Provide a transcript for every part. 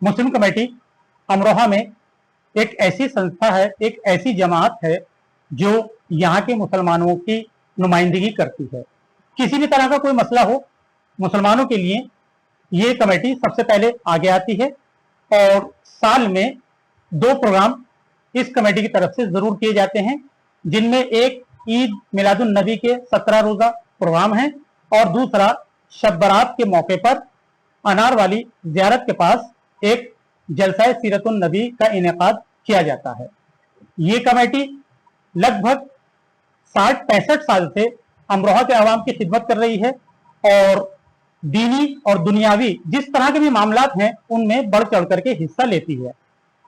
मुस्लिम committee Amroha में एक ऐसी संस्था है, एक ऐसी जमात है जो यहाँ के मुसलमानों की नुमाइंदगी करती है। किसी भी तरह का कोई मसला हो मुसलमानों के लिए ये कमेटी सबसे पहले आगे आती है और साल में 2 प्रोग्राम इस कमेटी की तरफ से जरूर किए जाते हैं, जिनमें एक ईद मिलादुन नबी के 17 रोजा प्रोग्राम है और दूसरा शब बरात के मौके पर अनार वाली ज़ियारत के पास एक जलसा सीरतुन नबी का इनेकाद किया जाता है। ये कमेटी लगभग 60-65 साल से अमरोहा के आवाम की खिदमत कर रही है और दीनी और दुनियावी जिस तरह के भी मामलात हैं उनमें बढ़ चढ़ करके हिस्सा लेती है।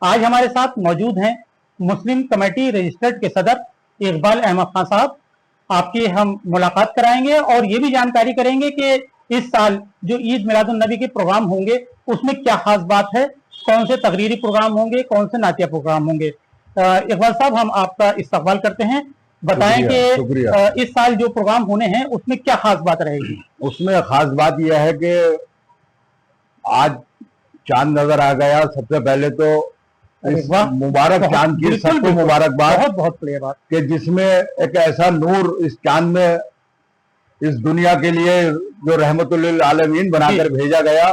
आज हमारे साथ मौजूद हैं मुस्लिम कमेटी रजिस्टर्ड के सदर इकबाल अहमद खान साहब। आपकी हम मुलाकात कराएंगे और ये भी जानकारी करेंगे कि इस साल जो ईद मिलादुन नबी के प्रोग्राम होंगे उसमें क्या खास बात है, कौन से तकरीरी प्रोग्राम होंगे, कौन से नातिया प्रोग्राम होंगे। इकबाल साहब, हम आपका इस्तकबाल करते हैं। बताएं कि इस साल जो प्रोग्राम होने हैं उसमें क्या खास बात रहेगी। उसमें खास बात यह है कि आज चांद नजर आ गया। सबसे पहले तो इस मुबारक चांद की सबको मुबारकबाद। बहुत बहुत बढ़िया बात कि जिसमें एक ऐसा नूर इस चांद में इस दुनिया के लिए जो रहमतुल आलमीन बनाकर भेजा गया,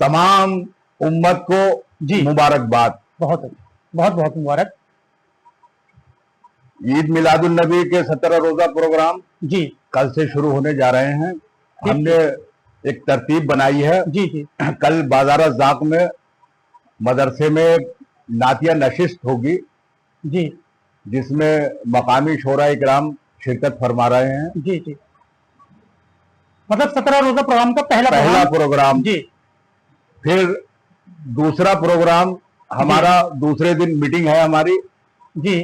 तमाम उम्मत को जी मुबारकबाद। बहुत बहुत बहुत मुबारक। ईद मिलादुन नबी के 17 रोजा प्रोग्राम जी कल से शुरू होने जा रहे हैं। हमने एक तरतीब बनाई है। जी जी कल बाजार जाक में मदरसे में नातिया नशिस्त होगी जी, जिसमें मकामी शोरा इकराम शिरकत फरमा रहे हैं। जी जी, मतलब 17 रोजा प्रोग्राम का पहला प्रोग्राम जी। फिर दूसरा प्रोग्राम हमारा दूसरे दिन मीटिंग है हमारी जी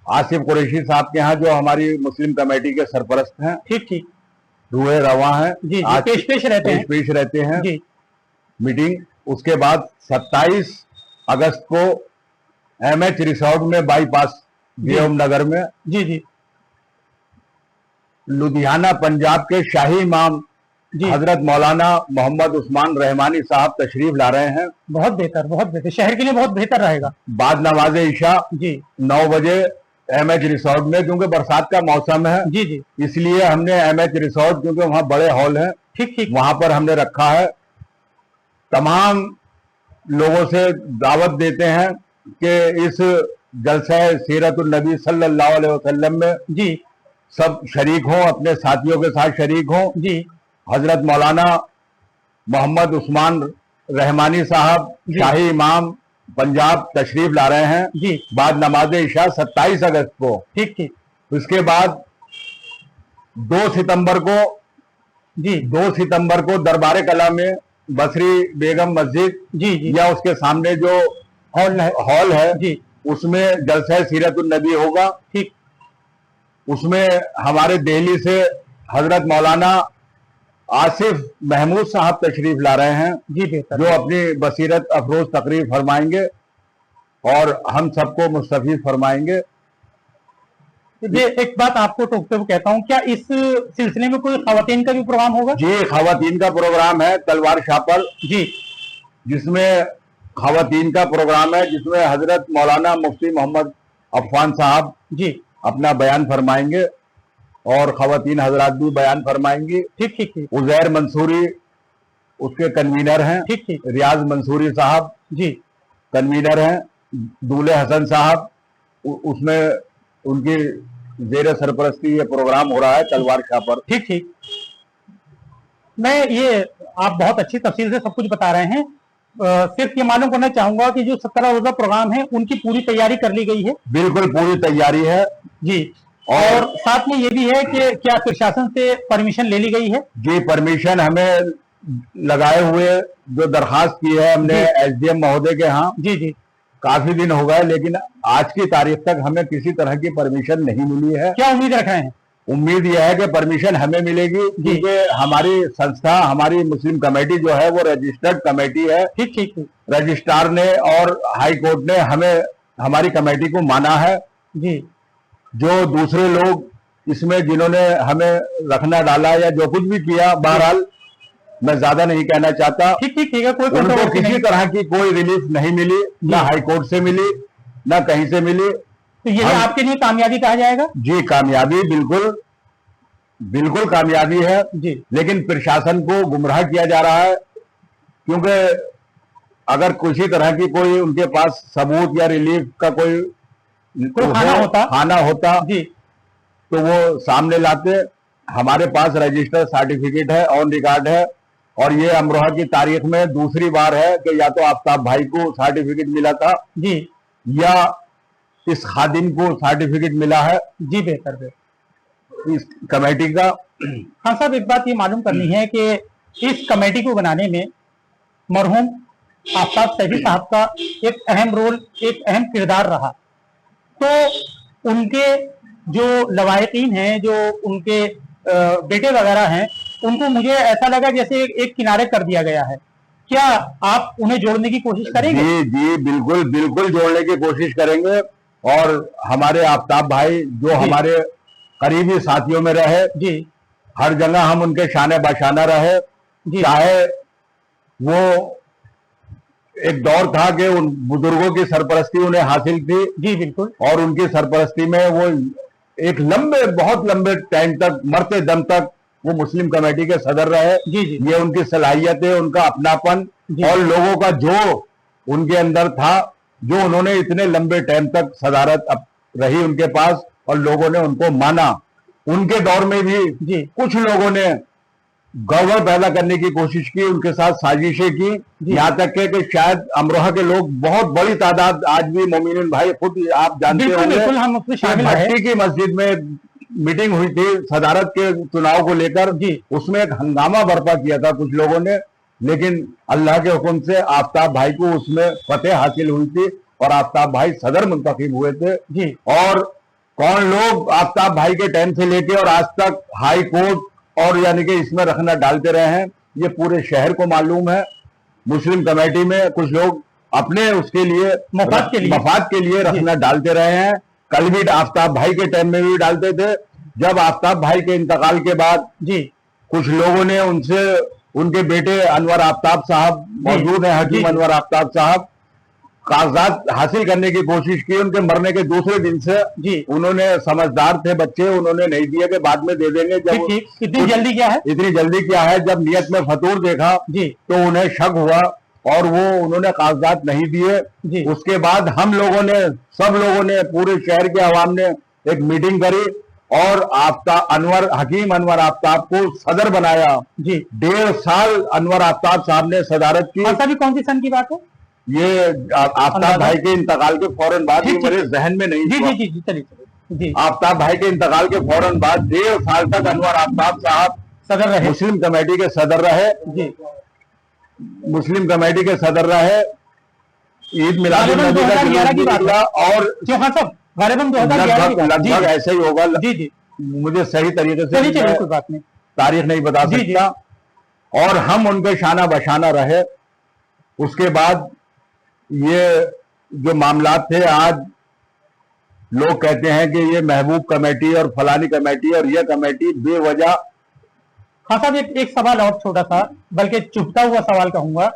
आसिफ कुरैशी साहब के यहाँ, जो हमारी मुस्लिम कमेटी के सरपरस्त हैं। ठीक ठीक, रूहे रवा हैं जी, आज पेश रहते हैं जी मीटिंग। उसके बाद 27 अगस्त को एमएच रिसोर्ट में बाईपास देवम नगर में जी जी लुधियाना पंजाब के शाही इमाम हजरत मौलाना मोहम्मद उस्मान रहमानी साहब तशरीफ ला रहे हैं। बहुत बेहतर, शहर के लिए बहुत बेहतर रहेगा। बाद नमाज इशा जी 9 बजे एमएच रिसोर्ट में, क्योंकि बरसात का मौसम है जी जी, इसलिए हमने एमएच रिसोर्ट, क्योंकि वहां बड़े हॉल हैं, ठीक ठीक, वहां पर हमने रखा है। तमाम लोगों से दावत देते हैं कि इस जलसा सीरतुन नबी सल्लल्लाहु अलैहि वसल्लम में जी सब शरीक हों, अपने साथियों के साथ शरीक हों। जी हजरत मौलाना मोहम्मद उस्मान रहमानी साहब शाही इमाम पंजाब तशरीफ ला रहे हैं जी। बाद नमाज इशा 27 अगस्त को। ठीक ठीक, उसके बाद 2 सितंबर को जी 2 सितंबर को दरबार कला में बसरी बेगम मस्जिद जी जी या उसके सामने जो हॉल है जी, उसमें जलसा सीरतुन नबी होगा। ठीक, उसमें हमारे दिल्ली से हजरत मौलाना आसिफ महमूद साहब तशरीफ ला रहे हैं जी बेहतर, जो अपनी बसीरत अफरोज तकरीर फरमाएंगे और हम सबको मुस्तफीद फरमाएंगे। ये एक बात आपको टोकते हुए कहता हूँ, क्या इस सिलसिले में कोई खवातीन का भी प्रोग्राम होगा? जी, खवातीन का प्रोग्राम है तलवार शाह पर जी, जिसमें खवातीन का प्रोग्राम है, जिसमें हजरत मौलाना मुफ्ती मोहम्मद अफवान साहब जी अपना बयान फरमाएंगे और खवातीन हजरात भी बयान फरमाएंगी। ठीक ठीक ठीक, उजैर मंसूरी उसके कन्वीनर हैं। ठीक ठीक, रियाज मंसूरी साहब जी कन्वीनर हैं। दूल्हे हसन साहब उसमें उनकी जेर सरपरस्ती ये प्रोग्राम हो रहा है तलवार शाह पर। ठीक ठीक, मैं ये आप बहुत अच्छी तफसील से सब कुछ बता रहे हैं। सिर्फ ये मालूम करना चाहूंगा कि जो 17 रोजा प्रोग्राम है उनकी पूरी तैयारी कर ली गई है? बिल्कुल पूरी तैयारी है जी। और साथ में ये भी है कि क्या प्रशासन से परमिशन ले ली गई है? जी, परमिशन हमें लगाए हुए जो दरखास्त की है हमने एसडीएम महोदय के यहाँ जी जी, काफी दिन हो गए, लेकिन आज की तारीख तक हमें किसी तरह की परमिशन नहीं मिली है। क्या उम्मीद रख रहे हैं? उम्मीद यह है कि परमिशन हमें मिलेगी, क्योंकि हमारी संस्था, हमारी मुस्लिम कमेटी जो है वो रजिस्टर्ड कमेटी है। ठीक ठीक, रजिस्ट्रार ने और हाई कोर्ट ने हमें, हमारी कमेटी को माना है जी। जो दूसरे लोग इसमें जिन्होंने हमें रखना डाला या जो कुछ भी किया, बहरहाल मैं ज्यादा नहीं कहना चाहता। ठीक ठीक ठीक है, कोई उनको controversy किसी नहीं। तरह की कोई रिलीफ नहीं मिली, ना हाई कोर्ट से मिली, ना कहीं से मिली। तो यही आपके लिए कामयाबी कहा जाएगा? जी, कामयाबी बिल्कुल बिल्कुल कामयाबी है जी। लेकिन प्रशासन को गुमराह किया जा रहा है, क्योंकि अगर किसी तरह की कोई उनके पास सबूत या रिलीफ का कोई खाना होता जी, तो वो सामने लाते। हमारे पास रजिस्टर सर्टिफिकेट है, ऑन रिकॉर्ड है, और ये अमरोहा की तारीख में दूसरी बार है कि या तो आफ्ताब भाई को सर्टिफिकेट मिला था जी, या इस खादिम को सर्टिफिकेट मिला है जी। बेहतर इस कमेटी का। हाँ साहब, एक बात ये मालूम करनी है कि इस कमेटी को बनाने में मरहूम आफ्ताब सैफी साहब का एक अहम रोल, एक अहम किरदार रहा। तो उनके जो लवाहिकीन हैं, जो उनके बेटे वगैरह हैं, उनको मुझे ऐसा लगा जैसे एक किनारे कर दिया गया है। क्या आप उन्हें जोड़ने की कोशिश करेंगे? जी जी, बिल्कुल बिल्कुल जोड़ने की कोशिश करेंगे। और हमारे आफ्ताब भाई जो हमारे करीबी साथियों में रहे जी, हर जगह हम उनके शाने बाशाना रहे। चाहे वो एक दौर था कि उन बुजुर्गों की सरपरस्ती उन्हें हासिल थी। जी बिल्कुल। और उनकी सरपरस्ती में वो एक बहुत लंबे टाइम तक, मरते दम तक वो मुस्लिम कमेटी के सदर रहे। जी जी। ये उनकी सलाहियत है, उनका अपनापन और लोगों का जो उनके अंदर था, जो उन्होंने इतने लंबे टाइम तक सदारत रही उनके पास और लोगों ने उनको माना। उनके दौर में भी कुछ लोगों ने गड़बड़ पैदा करने की कोशिश की, उनके साथ साजिशें की, यहाँ तक कि शायद अमरोहा के लोग, बहुत बड़ी तादाद, आज भी मोमिन भाई खुद आप जानते होंगे, भट्टी की मस्जिद में मीटिंग हुई थी सदारत के चुनाव को लेकर। उसमें एक हंगामा बर्पा किया था कुछ लोगों ने, लेकिन अल्लाह के हुक्म से आफ्ताब भाई को उसमें फतेह हासिल हुई थी और आफ्ताब भाई सदर मुंतखब हुए थे। और कौन लोग आफ्ताब भाई के टाइम से लेके और आज तक हाई कोर्ट और यानी कि इसमें रखना डालते रहे हैं, ये पूरे शहर को मालूम है। मुस्लिम कमेटी में कुछ लोग अपने उसके लिए मफाद के लिए रखना डालते रहे हैं। कल भी आफ्ताब भाई के टाइम में भी डालते थे। जब आफ्ताब भाई के इंतकाल के बाद कुछ लोगों ने उनसे, उनके बेटे अनवर आफ्ताब साहब मौजूद हैं, हकीम अनवर आफ्ताब साहब, कागजात हासिल करने की कोशिश की। उनके मरने के दूसरे दिन से उन्होंने, समझदार थे बच्चे, उन्होंने नहीं दिया कि बाद में दे देंगे। जब इतनी जल्दी क्या है, जब नियत में फतूर देखा तो उन्हें शक हुआ और वो उन्होंने कागजात नहीं दिए। उसके बाद हम लोगों ने, सब लोगों ने, पूरे शहर के अवाम ने एक मीटिंग करी और हकीम अनवर आफ्ताब को सदर बनाया। 1.5 साल अनवर आफ्ताब साहब ने सदारत की। कौन सी सन की बात है? ये आफ्ताब भाई के इंतकाल के फौरन बाद, मेरे जहन में नहीं। चलिए। आफ्ताब भाई के इंतकाल के फौरन बाद 1.5 साल तक अनवर आफ्ताब साहब सदर रहे, मुस्लिम कमेटी के सदर रहे। मुस्लिम कमेटी के सदर रहे। ईद मिलादुन्नबी का और लगभग ऐसे ही होगा। मुझे सही तरीके से तारीख नहीं बता सकता। और हम उनके शाना बशाना रहे। उसके बाद ये जो मामलात थे, आज लोग कहते हैं कि ये महबूब कमेटी और फलानी कमेटी और ये कमेटी बेवजह। हाँ साहब, एक सवाल और छोटा सा, बल्कि चुभता हुआ सवाल कहूंगा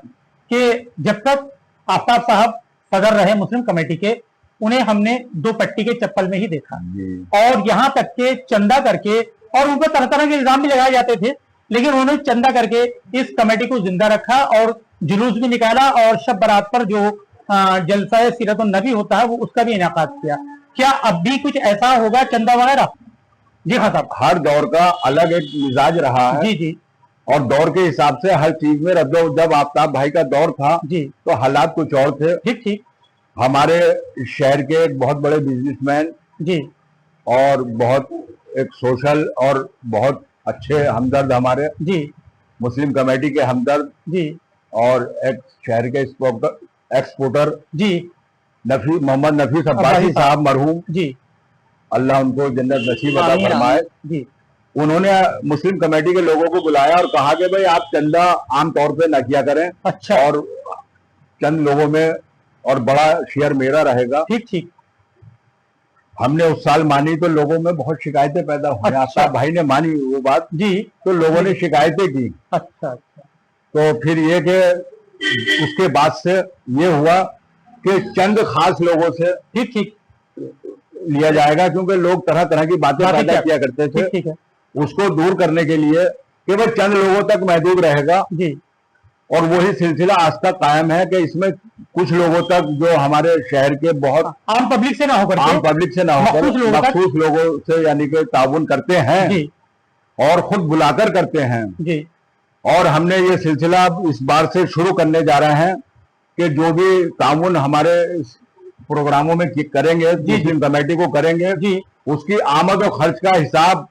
कि जब तक आफ्ताब साहब सदर रहे मुस्लिम कमेटी के, उन्हें हमने 2 पट्टी के चप्पल में ही देखा और यहाँ तक के चंदा करके, और उन पर तरह तरह के इल्जाम भी लगाए जाते थे, लेकिन उन्होंने चंदा करके इस कमेटी को जिंदा रखा और जुलूस भी निकाला और शब बारात पर जो जलसा सीरतुन नबी होता है वो उसका भी इनाकाद किया। क्या अब भी कुछ ऐसा होगा, चंदा वगैरह? जी हाँ साहब, हर दौर का अलग एक मिजाज रहा है। जी। और दौर के हिसाब से हर चीज में जब आफ्ताब भाई का दौर था तो हालात कुछ और थे। ठीक। हमारे शहर के एक बहुत बड़े बिजनेसमैन और बहुत एक सोशल और बहुत अच्छे हमदर्द, हमारे मुस्लिम कमेटी के हमदर्द और एक शहर के एक्सपोर्टर मोहम्मद नफीस अब्बासी साहब मरहूम, अल्लाह उनको जन्नत नसीब अता फरमाए। उन्होंने मुस्लिम कमेटी के लोगों को बुलाया और कहा कि भाई आप चंदा आमतौर पे न किया करें। अच्छा। और चंद लोगों में और बड़ा शेयर मेरा रहेगा। ठीक। हमने उस साल मानी तो लोगों में बहुत शिकायतें पैदा हुई। आफ्ताब भाई ने मानी वो बात तो लोगों ने शिकायतें की। अच्छा। तो फिर ये कि उसके बाद से ये हुआ कि चंद खास लोगों से ठीक ठीक लिया जाएगा, क्योंकि लोग तरह तरह की बातें पैदा किया करते थे। ठीक है। उसको दूर करने के लिए केवल चंद लोगों तक महदूद रहेगा जी। और वही सिलसिला आज तक कायम है कि इसमें कुछ लोगों तक जो हमारे शहर के बहुत आम पब्लिक से ना होकर मखसूस लोगों से यानी कि ताउन करते हैं जी। और खुद बुलाकर करते हैं जी। और हमने ये सिलसिला इस बार से शुरू करने जा रहे हैं कि जो भी ताउन हमारे प्रोग्रामों में करेंगे, मुस्लिम कमेटी को करेंगे जी, उसकी आमद और खर्च का हिसाब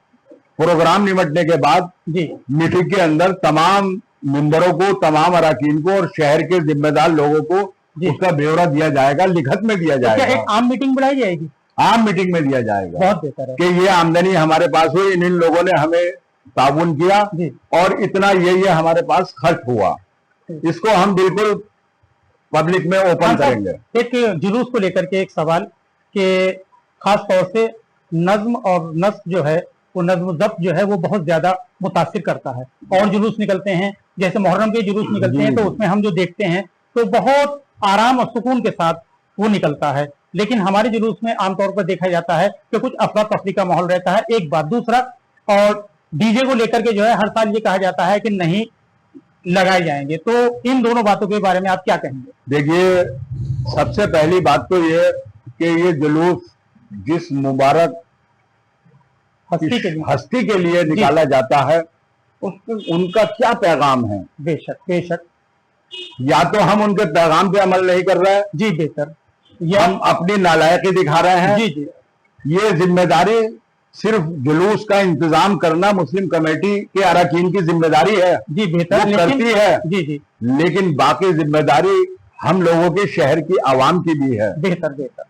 प्रोग्राम निमटने के बाद जी मीटिंग के अंदर तमाम मेंबरों को, तमाम अराकीन को और शहर के जिम्मेदार लोगों को उसका ब्यौरा दिया जाएगा, लिखत में दिया जाएगा। क्या एक आम मीटिंग बुलाई जाएगी? आम मीटिंग में दिया जाएगा। बहुत बेहतर है कि ये आमदनी हमारे पास हुई, इन लोगों ने हमें ताउन किया और इतना ये हमारे पास खर्च हुआ, इसको हम बिल्कुल पब्लिक में ओपन करेंगे। एक जुलूस को लेकर के एक सवाल कि खास तौर से नज्म और नस्ब जो है, वो नज्म ज़ब्त जो है वो बहुत ज्यादा मुतासिर करता है। और जुलूस निकलते हैं, जैसे मुहर्रम के जुलूस निकलते हैं, तो उसमें हम जो देखते हैं तो बहुत आराम और सुकून के साथ वो निकलता है। लेकिन हमारे जुलूस में आमतौर पर देखा जाता है कि कुछ अफरा तफरी का माहौल रहता है, एक बात। दूसरा, और डीजे को लेकर के जो है हर साल ये कहा जाता है कि नहीं लगाए जाएंगे, तो इन दोनों बातों के बारे में आप क्या कहेंगे? देखिए, सबसे पहली बात तो ये कि ये जुलूस जिस मुबारक हस्ती के लिए निकाला जाता है, उनका क्या पैगाम है? बेशक बेशक। या तो हम उनके पैगाम पे अमल नहीं कर रहे हैं जी, बेहतर, हम अपनी नालायकी दिखा रहे हैं। जी जी। ये जिम्मेदारी सिर्फ जुलूस का इंतजाम करना मुस्लिम कमेटी के अरकान की जिम्मेदारी है जी, बेहतर करती है जी जी, लेकिन बाकी जिम्मेदारी हम लोगों के शहर की आवाम की भी है। बेहतर बेहतर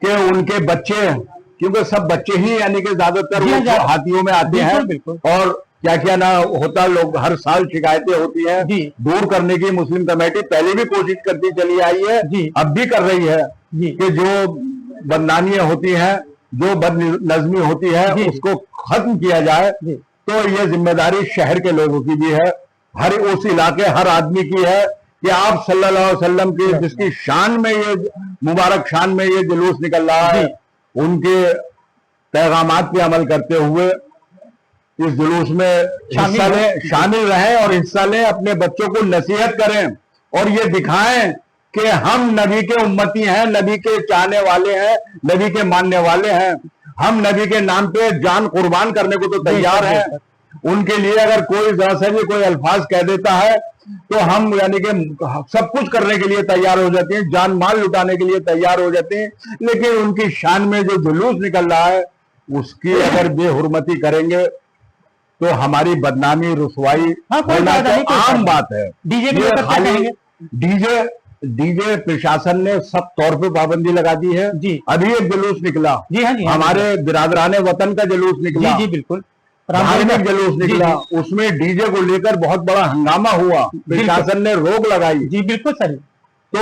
कि उनके बच्चे, क्योंकि सब बच्चे ही यानी कि ज्यादातर हाथियों में आते हैं और क्या क्या ना होता, लोग हर साल शिकायतें होती हैं, दूर करने की मुस्लिम कमेटी पहले भी कोशिश करती चली आई है, अब भी कर रही है कि जो बदनामियां होती हैं, जो बदनज़मी होती है, उसको खत्म किया जाए। तो ये जिम्मेदारी शहर के लोगों की भी है, हर उस इलाके हर आदमी की है कि आप सल्लल्लाहु अलैहि वसल्लम की जिसकी शान में ये मुबारक शान में ये जुलूस निकल रहा है, उनके पैगामात पे अमल करते हुए इस जुलूस में शामिल रहें और हिस्सा लें, अपने बच्चों को नसीहत करें और ये दिखाएं कि हम नबी के उम्मती हैं, नबी के चाहने वाले हैं, नबी के मानने वाले हैं, हम नबी के नाम पे जान कुर्बान करने को तो तैयार हैं। उनके लिए अगर कोई जरा सा भी कोई अल्फाज कह देता है तो हम यानी कि सब कुछ करने के लिए तैयार हो जाते हैं, जान माल लुटाने के लिए तैयार हो जाते हैं, लेकिन उनकी शान में जो जुलूस निकल रहा है उसकी अगर बेहुरमती करेंगे तो हमारी बदनामी रुसवाई होना तो आम बात है। डीजे प्रशासन ने सब तौर पे पाबंदी लगा दी है जी। अभी एक जुलूस निकला जी, हाँ जी, हमारे बिरादराने वतन का जुलूस निकला जी, बिल्कुल धार्मिक जुलूस निकला, उसमें डीजे को लेकर बहुत बड़ा हंगामा हुआ, प्रशासन ने रोक लगाई जी, बिल्कुल सही। तो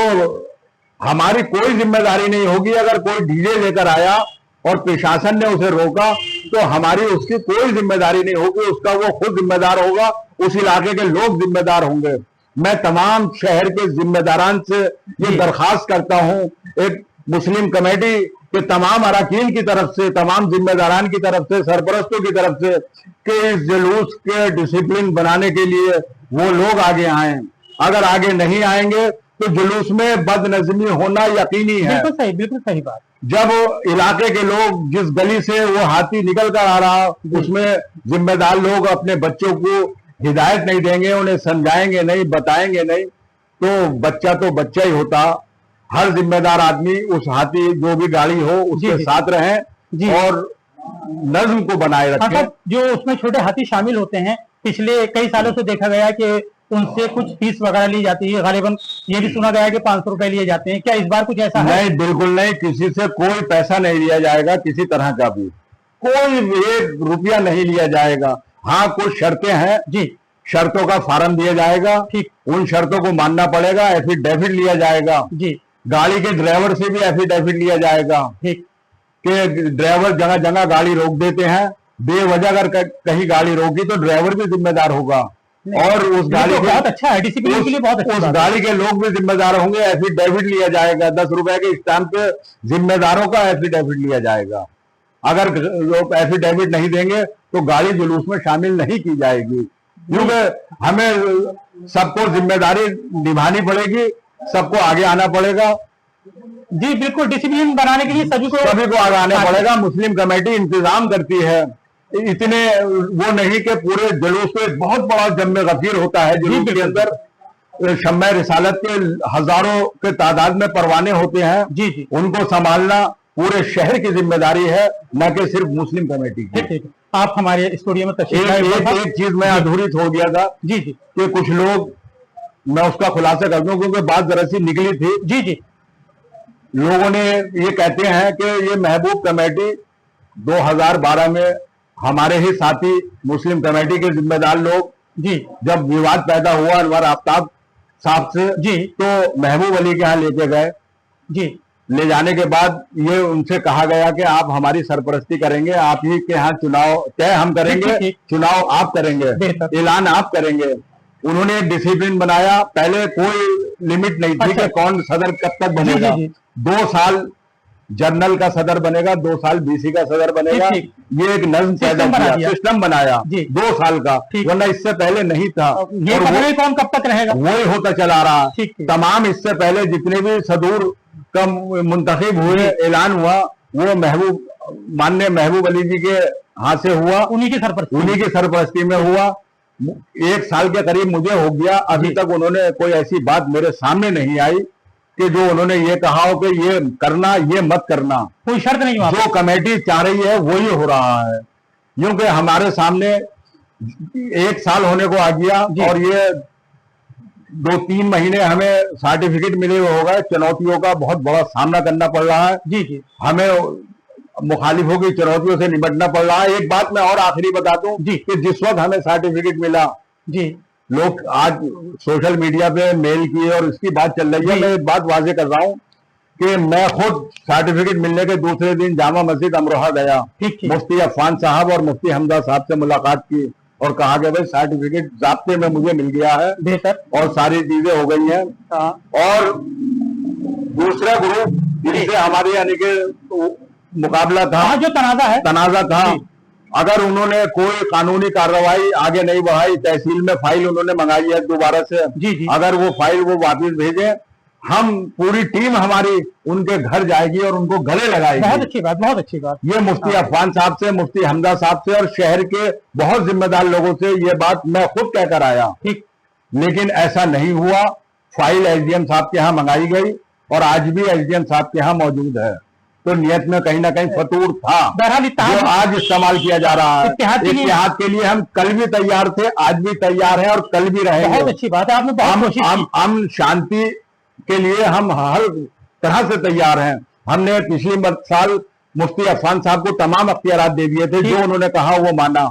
हमारी कोई जिम्मेदारी नहीं होगी अगर कोई डीजे लेकर आया और प्रशासन ने उसे रोका, तो हमारी उसकी कोई जिम्मेदारी नहीं होगी, उसका वो खुद जिम्मेदार होगा, उस इलाके के लोग जिम्मेदार होंगे। मैं तमाम शहर के जिम्मेदारान से ये दरखास्त करता हूं, एक मुस्लिम कमेटी के तमाम अरकान की तरफ से, तमाम जिम्मेदारान की तरफ से, सरपरस्तों की तरफ से, कि इस जुलूस के डिसिप्लिन बनाने के लिए वो लोग आगे आए। अगर आगे नहीं आएंगे तो जुलूस में बदनज़मी होना यकीनी है। बिल्कुल सही बात। जब इलाके के लोग, जिस गली से वो हाथी निकल कर आ रहा, उसमें जिम्मेदार लोग अपने बच्चों को हिदायत नहीं देंगे, उन्हें समझाएंगे नहीं, बताएंगे नहीं, तो बच्चा ही होता। हर जिम्मेदार आदमी उस हाथी जो भी गाड़ी हो उसके साथ रहे और नज्म को बनाए रखें। जो उसमें छोटे हाथी शामिल होते हैं, पिछले कई सालों से देखा गया कि उनसे कुछ फीस वगैरह ली जाती है, गालिबन ये भी सुना गया कि 500 रुपए लिए जाते हैं। क्या इस बार कुछ ऐसा है? नहीं, बिल्कुल नहीं, किसी से कोई पैसा नहीं लिया जाएगा, किसी तरह का भी कोई 1 रुपया नहीं लिया जाएगा। हाँ, कुछ शर्तें हैं जी, शर्तों का फार्म दिया जाएगा, ठीक, उन शर्तों को मानना पड़ेगा, एफिडेविट लिया जाएगा जी, गाड़ी के ड्राइवर से भी एफिडेविट लिया जाएगा, ठीक, कि ड्राइवर जगह जगह गाड़ी रोक देते हैं, बेवजह अगर कहीं गाड़ी रोकी तो ड्राइवर भी जिम्मेदार होगा, और उस गाड़ी तो बहुत अच्छा है, डिसिप्लिन के लिए बहुत अच्छा उस है। गाड़ी के लोग भी जिम्मेदार होंगे, एफिडेविट लिया जाएगा, 10 रुपए के स्टैंप पे जिम्मेदारों का एफिडेविट लिया जाएगा। अगर लोग एफिडेविट नहीं देंगे तो गाड़ी जुलूस में शामिल नहीं की जाएगी, क्योंकि हमें सबको जिम्मेदारी निभानी पड़ेगी, सबको आगे आना पड़ेगा। जी बिल्कुल, डिसिप्लिन बनाने के लिए सभी को आगे आना पड़ेगा। मुस्लिम कमेटी इंतजाम करती है, इतने वो नहीं कि पूरे जुलूस में बहुत बड़ा जम्मे गफीर होता है, जुलूस के अंदर शम्मे रिसालत के हजारों के तादाद में परवाने होते हैं। जी जी, उनको संभालना पूरे शहर की जिम्मेदारी है, न कि सिर्फ मुस्लिम कमेटी की। ठीक। आप हमारे स्टूडियो में तशरीफ एक चीज मैं अधूरी छोड़ गया था। जी जी, कि कुछ लोग, मैं उसका खुलासा कर दूं क्योंकि बात जरा सी निकली थी। जी जी, लोगों ने ये कहते हैं कि ये महबूब कमेटी 2012 में हमारे ही साथी मुस्लिम कमेटी के जिम्मेदार लोग, जी, जब विवाद पैदा हुआ अनवर आफ्ताब साहब से, जी, तो महबूब अली के यहाँ लेके गए। जी, ले जाने के बाद ये उनसे कहा गया कि आप हमारी सरपरस्ती करेंगे, आप ही के यहाँ चुनाव तय हम करेंगे, चुनाव आप करेंगे, ऐलान आप करेंगे। उन्होंने एक डिसिप्लिन बनाया। पहले कोई लिमिट नहीं थी कि कौन सदर कब तक बनेगा। 2 साल जनरल का सदर बनेगा, 2 साल बीसी का सदर बनेगा। ये एक नज्म पैदा किया, सिस्टम बनाया 2 साल का, वरना इससे पहले नहीं था। ये कौन कब तक रहेगा, वही होता चला रहा। तमाम इससे पहले जितने भी सदूर का मुंतखब हुए, ऐलान हुआ, वो माननीय महबूब अली जी के हाथ से हुआ, उन्हीं की सरपरस्ती में हुआ। 1 साल के करीब मुझे हो गया, अभी तक उन्होंने कोई ऐसी बात मेरे सामने नहीं आई कि जो उन्होंने ये कहा हो कि ये करना, ये मत करना। कोई शर्त नहीं हुआ। जो कमेटी चाह रही है वही हो रहा है, क्योंकि हमारे सामने 1 साल होने को आ गया और ये 2-3 महीने हमें सर्टिफिकेट मिले हुए होगा। चुनौतियों का बहुत बड़ा सामना करना पड़ रहा है। जी जी, हमें मुखालिफों की चुनौतियों से निपटना पड़ रहा है। एक बात मैं और आखिरी बता दूं कि जिस वक्त हमें सर्टिफिकेट मिला, जी, लोग आज सोशल मीडिया पे मेल किए और इसकी बात चल रही है। मैं एक बात वाजे कर रहा हूं कि मैं खुद सर्टिफिकेट मिलने के दूसरे दिन जामा मस्जिद अमरोहा गया, मुफ्ती अफान साहब और मुफ्ती हमजा साहब से मुलाकात की और कहा कि भाई सर्टिफिकेट ज़ाब्ते में मुझे मिल गया है, बेहतर, और सारी चीजें हो गई हैं। और दूसरा ग्रुप जिनसे हमारे यानी के मुकाबला था, जो तनाजा था, अगर उन्होंने कोई कानूनी कार्रवाई आगे नहीं बढ़ाई, तहसील में फाइल उन्होंने मंगाई है दोबारा से, जी, अगर वो फाइल वो वापस भेजे, हम पूरी टीम हमारी उनके घर जाएगी और उनको गले लगाएगी। बहुत अच्छी बात, बहुत अच्छी बात। ये मुफ्ती अफान साहब से, मुफ्ती हमजा साहब से और शहर के बहुत जिम्मेदार लोगों से ये बात मैं खुद कहकर आया, ठीक, लेकिन ऐसा नहीं हुआ। फाइल एसडीएम साहब के यहाँ मंगाई गई और आज भी एसडीएम साहब के यहाँ मौजूद है। तो नियत में कहीं ना कहीं फतूर था, जो आज इस्तेमाल किया जा रहा है। इत्तेहाद के लिए हम कल भी तैयार थे, आज भी तैयार हैं और कल भी रहेंगे। बहुत अच्छी बात है, आपने बहुत कोशिश की। हम शांति के लिए हम हर तरह से तैयार हैं। हमने पिछले साल मुफ्ती अफान साहब को तमाम अख्तियारात दे दिए थे, जो उन्होंने कहा वो माना।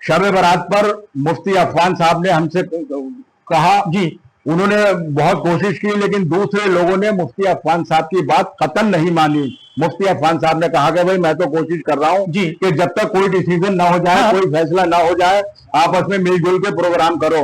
शब बरात पर मुफ्ती अफान साहब ने हमसे कहा, जी, उन्होंने बहुत कोशिश की, लेकिन दूसरे लोगों ने मुफ्ती अफान साहब की बात कतन नहीं मानी। मुफ्ती अफान साहब ने कहा कि भाई मैं तो कोशिश कर रहा हूं जी कि जब तक कोई डिसीजन ना हो जाए, कोई फैसला ना हो जाए, आपस में मिलजुल के प्रोग्राम करो।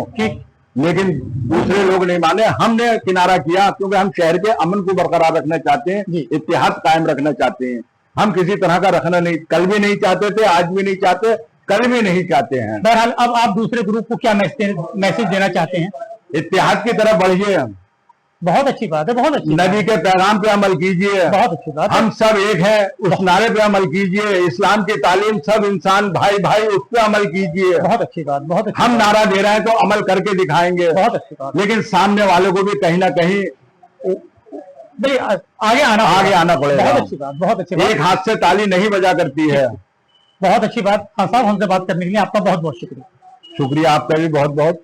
लेकिन दूसरे लोग नहीं माने। हमने किनारा किया क्योंकि हम शहर के अमन को बरकरार रखना चाहते हैं, इत्तेहाद कायम रखना चाहते हैं। हम किसी तरह का रखना नहीं, कल भी नहीं चाहते थे, आज भी नहीं चाहते, कल भी नहीं चाहते हैं। बहरहाल अब आप दूसरे ग्रुप को क्या मैसेज देना चाहते हैं? इत्तेहाद की तरफ बढ़िए। बहुत अच्छी बात है, बहुत अच्छी। नबी के पैगाम पे अमल कीजिए, बहुत अच्छी बात। हम सब एक हैं, उस नारे पे अमल कीजिए। इस्लाम की तालीम, सब इंसान भाई भाई, उस पे अमल कीजिए। बहुत अच्छी बात, बहुत अच्छी। हम नारा दे रहे हैं तो अमल करके दिखाएंगे। बहुत अच्छी बात। लेकिन सामने वालों को भी कहीं ना कहीं आगे आना पड़ेगा। बहुत अच्छी बात, बहुत अच्छी बात। एक हाथ से ताली नहीं बजा करती है। बहुत अच्छी बात। हाँ साहब, हमसे बात करने के लिए आपका बहुत बहुत शुक्रिया। शुक्रिया आपका भी बहुत बहुत।